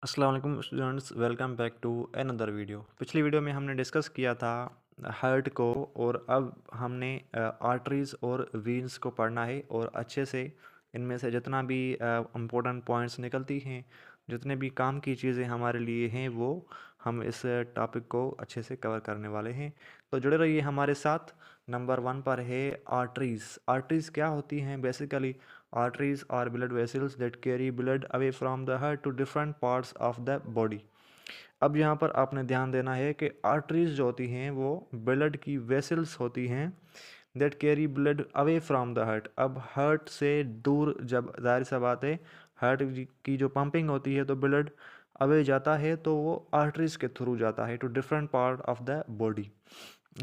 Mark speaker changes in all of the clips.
Speaker 1: अस्सलाम वालेकुम students, welcome back to another video. पिछली वीडियो में हमने डिस्कस किया था हार्ट को, और अब हमने आर्टरीज़ और वीन्स को पढ़ना है और अच्छे से इनमें से जितना भी इम्पोर्टेंट पॉइंट्स निकलती हैं, जितने भी काम की चीज़ें हमारे लिए हैं, वो हम इस टॉपिक को अच्छे से कवर करने वाले हैं। तो जुड़े रहिए हमारे साथ। नंबर 1 पर है आर्टरीज़। आर्टरीज़ क्या होती हैं? Basically arteries are blood vessels that carry blood away from the heart to different parts of the body। अब यहाँ पर आपने ध्यान देना है कि आर्टरीज जो होती हैं वो ब्लड की वेसल्स होती हैं that carry blood away from the heart. अब हार्ट से दूर, जब जाहिर सा बात है हार्ट की जो पंपिंग होती है तो ब्लड अवे जाता है, तो वो आर्टरीज के थ्रू जाता है to different part of the body.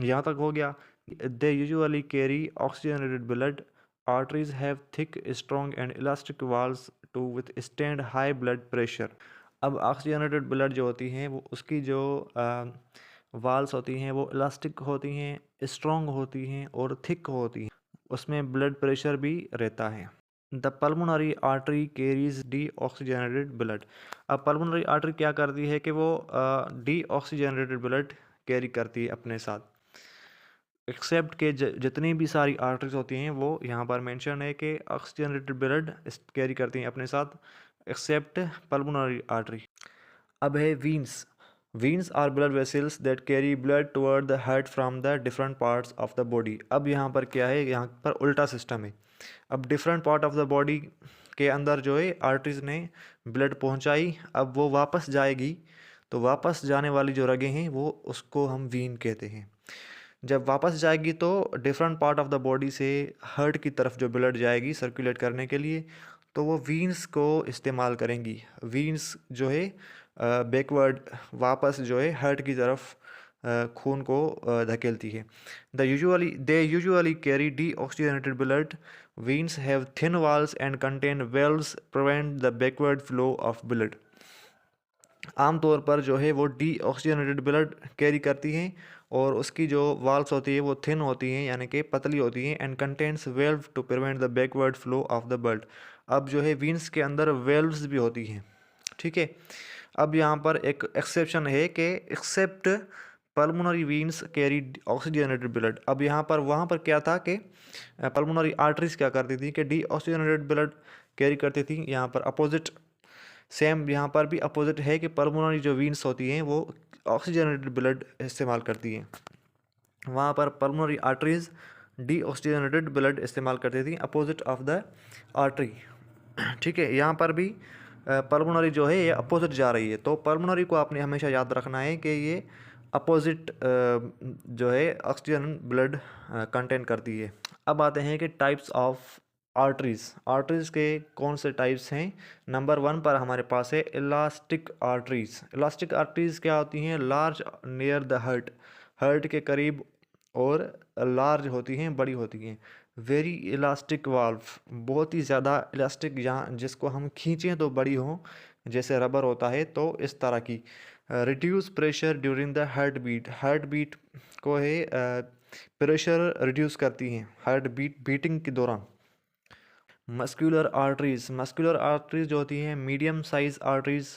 Speaker 1: यहाँ तक हो गया। They usually carry oxygenated blood. Arteries have thick, strong and elastic walls to withstand high blood pressure। अब ऑक्सीजनेटेड ब्लड जो होती हैं वो उसकी जो वाल्स होती हैं वो इलास्टिक होती हैं, स्ट्रॉन्ग होती हैं और थिक होती हैं। उसमें ब्लड प्रेशर भी रहता है। The pulmonary artery carries D oxygenated blood. अब पल्मोनरी आर्टरी क्या करती है कि वो डी ऑक्सीजनेटेड ब्लड कैरी करती है अपने साथ। एक्सेप्ट के जितनी भी सारी आर्टरीज होती हैं वो यहाँ पर मेंशन है कि ऑक्सीजनेटेड ब्लड कैरी करती हैं अपने साथ, एक्सेप्ट पल्मोनरी आर्टरी। अब है veins. Veins are blood vessels that carry blood toward the heart from the different parts of the body. अब यहाँ पर क्या है, यहाँ पर उल्टा सिस्टम है। अब different part of the body के अंदर जो है आर्टरीज ने ब्लड पहुँचाई, अब वो वापस जाएगी, तो वापस जाने वाली जो रगें हैं वो उसको हम वीन कहते हैं। जब वापस जाएगी तो different part of the body से हार्ट की तरफ जो ब्लड जाएगी सर्कुलेट करने के लिए, तो वो वीन्स को इस्तेमाल करेंगी। वीन्स जो है बैकवर्ड वापस जो है हार्ट की तरफ खून को धकेलती है। They usually carry deoxygenated blood. Veins have thin walls and contain valves prevent the backward flow of blood. आमतौर पर जो है वो डी ऑक्सीजनेटेड ब्लड कैरी करती हैं और उसकी जो वाल्स होती है वो थिन होती हैं, यानी कि पतली होती हैं, and contents valve to prevent the backward flow of the blood. अब जो है वीन्स के अंदर वेल्व्स भी होती हैं, ठीक है। अब यहाँ पर एक एक्सेप्शन है कि except pulmonary veins carry oxygenated blood. अब यहाँ पर वहाँ पर क्या था कि पल्मोनरी आर्टरीज क्या करती थी कि डी ऑक्सीजनेटेड ब्लड कैरी करती थी। यहाँ पर अपोजिट, सेम यहाँ पर भी अपोजिट है कि पल्मोनरी जो वीन्स होती हैं वो ऑक्सीजनेटेड ब्लड इस्तेमाल करती हैं। वहाँ पर pulmonary arteries D oxygenated blood इस्तेमाल करती थी, अपोजिट ऑफ द आर्टरी, ठीक है। यहाँ पर भी पल्मोनरी जो है ये अपोजिट जा रही है, तो पल्मोनरी को आपने हमेशा याद रखना है कि ये अपोजिट जो है ऑक्सीजन ब्लड कंटेन करती है। अब आते हैं कि टाइप्स ऑफ आर्टरीज। आर्टरीज के कौन से टाइप्स हैं? नंबर 1 पर हमारे पास है इलास्टिक आर्टरीज। इलास्टिक आर्टरीज क्या होती हैं? Large near the heart, heart के करीब, और लार्ज होती हैं, बड़ी होती हैं। वेरी इलास्टिक वाल्व, बहुत ही ज़्यादा इलास्टिक, जहाँ जिसको हम खींचें तो बड़ी हो, जैसे रबर होता है, तो इस तरह की। Reduce pressure during the heartbeat, heartbeat को है प्रेशर रिड्यूस करती हैं हार्ट बीटिंग के दौरान। मस्कुलर आर्टरीज, मस्कुलर आर्टरीज जो होती हैं मीडियम साइज आर्टरीज,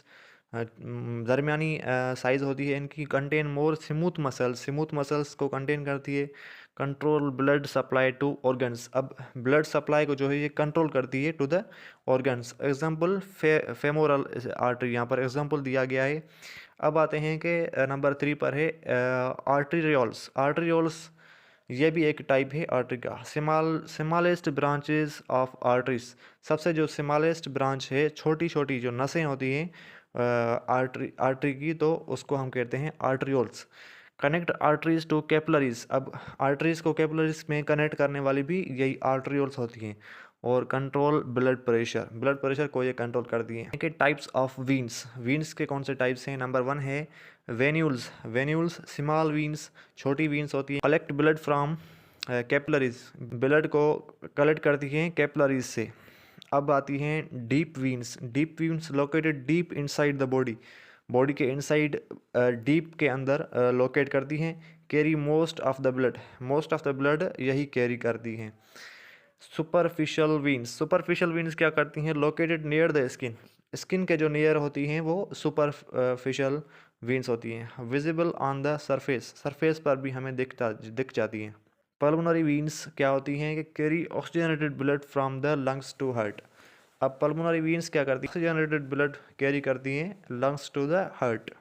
Speaker 1: दरमियानी साइज़ होती है इनकी। Contain more smooth muscles, smooth muscles को कंटेन करती है। Control blood supply to organs, अब ब्लड सप्लाई को जो है ये कंट्रोल करती है to the organs. Example femoral artery, यहाँ पर एग्जांपल दिया गया है। अब आते हैं कि नंबर 3 पर है आर्टरीरियोल्स। आर्टरीरियोल्स ये भी एक टाइप है आर्टरी का। स्मॉलेस्ट ब्रांचेस ऑफ आर्टरीज, सबसे जो स्मॉलेस्ट ब्रांच है, छोटी छोटी जो नसें होती हैं आर्टरी की, तो उसको हम कहते हैं arterioles. Connect arteries to capillaries, अब आर्टरीज को कैपिलरीज में कनेक्ट करने वाली भी यही आर्टरियोल्स होती हैं। और control blood pressure, blood pressure को ये कंट्रोल करती हैं। के टाइप्स ऑफ वीन्स, वीन्स के कौन से टाइप्स हैं? नंबर 1 है वेन्यूल्स। वेन्यूल्स स्मॉल वीन्स, छोटी वीन्स होती हैं। Collect blood from capillaries, blood को कलेक्ट करती हैं कैपिलरीज से। अब आती हैं deep veins. Deep veins located deep inside the body, body के इनसाइड डीप के अंदर लोकेट करती हैं। Carry most of the blood, most of the blood यही कैरी करती हैं। सुपरफिशियल वीन्स, सुपरफिशियल वीन्स क्या करती हैं? Located near the skin, skin के जो लेयर होती हैं वो सुपरफिशियल वेन्स होती हैं, विजिबल ऑन द सरफेस पर भी हमें दिख जाती हैं। पल्मोनरी वेन्स क्या होती हैं कि carry oxygenated blood from the lungs to heart. अब पल्मोनरी वेन्स क्या करती हैं, ऑक्सीजनेटेड ब्लड कैरी करती हैं लंग्स टू द हार्ट।